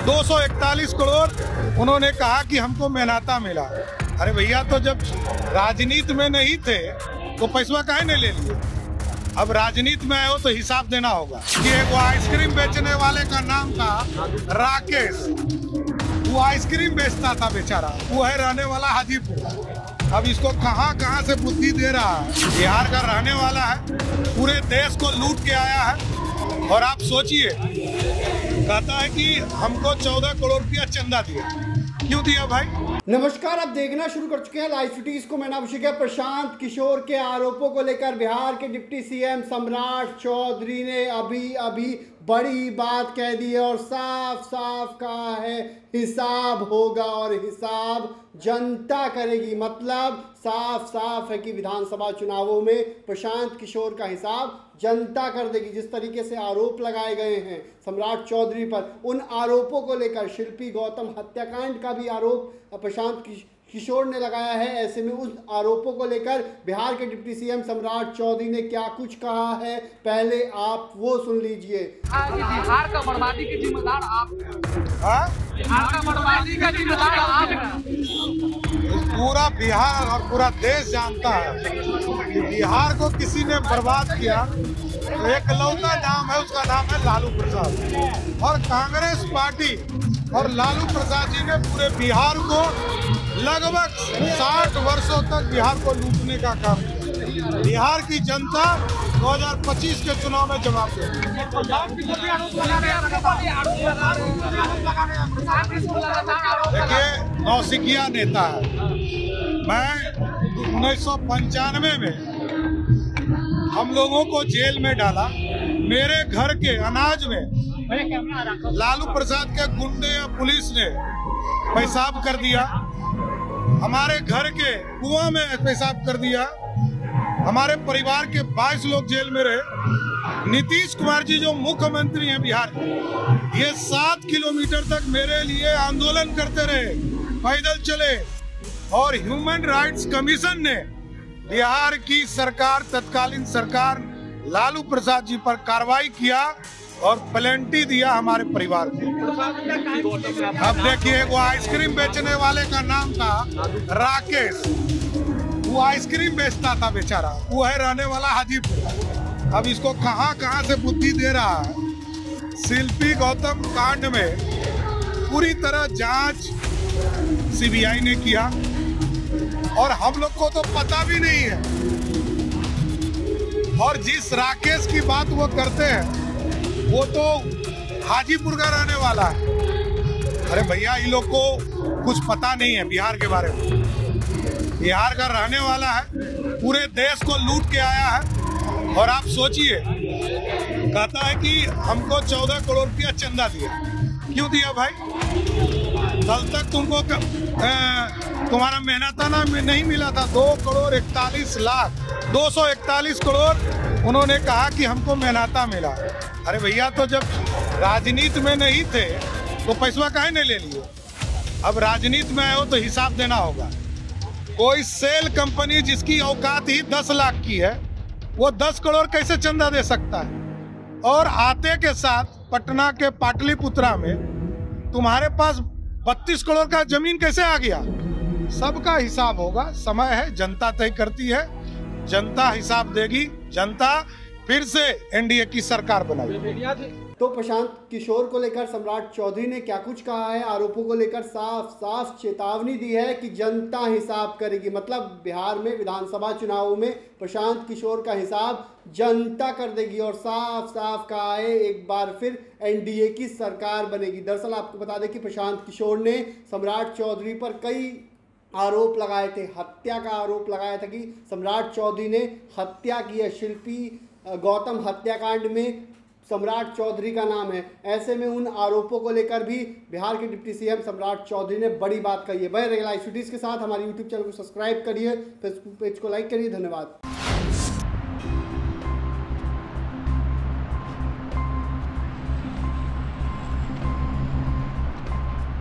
241 करोड़ उन्होंने कहा कि हमको मेहनता मिला। अरे भैया, तो जब राजनीति में नहीं थे तो पैसा काहे नहीं ले लिए? अब राजनीति में आए हो तो हिसाब देना होगा। कि एक आइसक्रीम बेचने वाले का नाम था राकेश, वो आइसक्रीम बेचता था बेचारा, वो है रहने वाला हाजीपुर। अब इसको कहाँ कहाँ से बुद्धि दे रहा है। बिहार का रहने वाला है, पूरे देश को लूट के आया है। और आप सोचिए, कहता है कि हमको 14 करोड़ रुपया चंदा दिया। क्यों दिया भाई? नमस्कार, आप देखना शुरू कर चुके हैं लाइव सिटीज को। मैं अभिषेक है। प्रशांत किशोर के आरोपों को लेकर बिहार के डिप्टी सीएम सम्राट चौधरी ने अभी बड़ी बात कह दी है और साफ साफ कहा है हिसाब होगा और हिसाब जनता करेगी। मतलब साफ साफ है कि विधानसभा चुनावों में प्रशांत किशोर का हिसाब जनता कर देगी। जिस तरीके से आरोप लगाए गए हैं सम्राट चौधरी पर, उन आरोपों को लेकर शिल्पी गौतम हत्याकांड का भी आरोप प्रशांत किशोर ने लगाया है। ऐसे में उस आरोपों को लेकर बिहार के डिप्टी सीएम सम्राट चौधरी ने क्या कुछ कहा है, पहले आप वो सुन लीजिए। बिहार का बर्बादी के जिम्मेदार आप हैं। बिहार का बर्बादी का जिम्मेदार आप हैं। पूरा बिहार और पूरा देश जानता है कि बिहार को किसी ने बर्बाद किया तो एक लौता नाम है, उसका नाम है लालू प्रसाद। और कांग्रेस पार्टी और लालू प्रसाद जी ने पूरे बिहार को लगभग 60 वर्षों तक बिहार को लूटने का काम किया। बिहार की जनता 2025 के चुनाव में जवाब देगी। देखिए, नौसिखिया नेता है। मैं 1995 में हम लोगों को जेल में डाला। मेरे घर के अनाज में लालू प्रसाद के गुंडे या पुलिस ने पेशाब कर दिया। हमारे घर के कुआं में पेशाब कर दिया। हमारे परिवार के 22 लोग जेल में रहे। नीतीश कुमार जी जो मुख्यमंत्री हैं बिहार के, ये 7 किलोमीटर तक मेरे लिए आंदोलन करते रहे, पैदल चले। और ह्यूमन राइट्स कमीशन ने बिहार की सरकार, तत्कालीन सरकार लालू प्रसाद जी पर कार्रवाई किया और प्लेंटी दिया हमारे परिवार को। अब देखिए, वो आइसक्रीम बेचने वाले का नाम था राकेश, वो आइसक्रीम बेचता था बेचारा, वो है रहने वाला हाजीपुर। अब इसको कहाँ कहाँ से बुद्धि दे रहा है। शिल्पी गौतम कांड में पूरी तरह जांच सीबीआई ने किया और हम लोग को तो पता भी नहीं है। और जिस राकेश की बात वो करते हैं वो तो हाजीपुर का रहने वाला है। अरे भैया, इन लोग को कुछ पता नहीं है बिहार के बारे में। बिहार का रहने वाला है, पूरे देश को लूट के आया है। और आप सोचिए, कहता है कि हमको 14 करोड़ रुपया चंदा दिया। क्यों दिया भाई? कल तक तुमको तुम्हारा मेहनताना में नहीं मिला था। 241 करोड़ उन्होंने कहा कि हमको मेहनता मिला। अरे भैया, तो जब राजनीति में नहीं थे तो पैसा काहे नहीं ले लिए? अब राजनीति में आए हो तो हिसाब देना होगा। कोई सेल कंपनी जिसकी औकात ही 10 लाख की है, वो 10 करोड़ कैसे चंदा दे सकता है? और आते के साथ पटना के पाटलिपुत्रा में तुम्हारे पास 32 करोड़ का जमीन कैसे आ गया? सबका हिसाब होगा। समय है, जनता तय करती है, जनता हिसाब देगी। जनता फिर से एनडीए की सरकार बनाएगी। तो प्रशांत किशोर को लेकर सम्राट चौधरी ने क्या कुछ कहा है, आरोपों को लेकर साफ साफ चेतावनी दी है कि जनता हिसाब करेगी। मतलब बिहार में विधानसभा चुनावों में प्रशांत किशोर का हिसाब जनता कर देगी और साफ साफ कहा है एक बार फिर एनडीए की सरकार बनेगी। दरअसल आपको बता दें कि प्रशांत किशोर ने सम्राट चौधरी पर कई आरोप लगाए थे। हत्या का आरोप लगाया था कि सम्राट चौधरी ने हत्या की है। शिल्पी गौतम हत्याकांड में सम्राट चौधरी का नाम है। ऐसे में उन आरोपों को लेकर भी बिहार के डिप्टी सीएम सम्राट चौधरी ने बड़ी बात कही है। बने रहिए लाइव सिटीज के साथ। हमारे यूट्यूब चैनल को सब्सक्राइब करिए, फेसबुक पेज को लाइक करिए। धन्यवाद।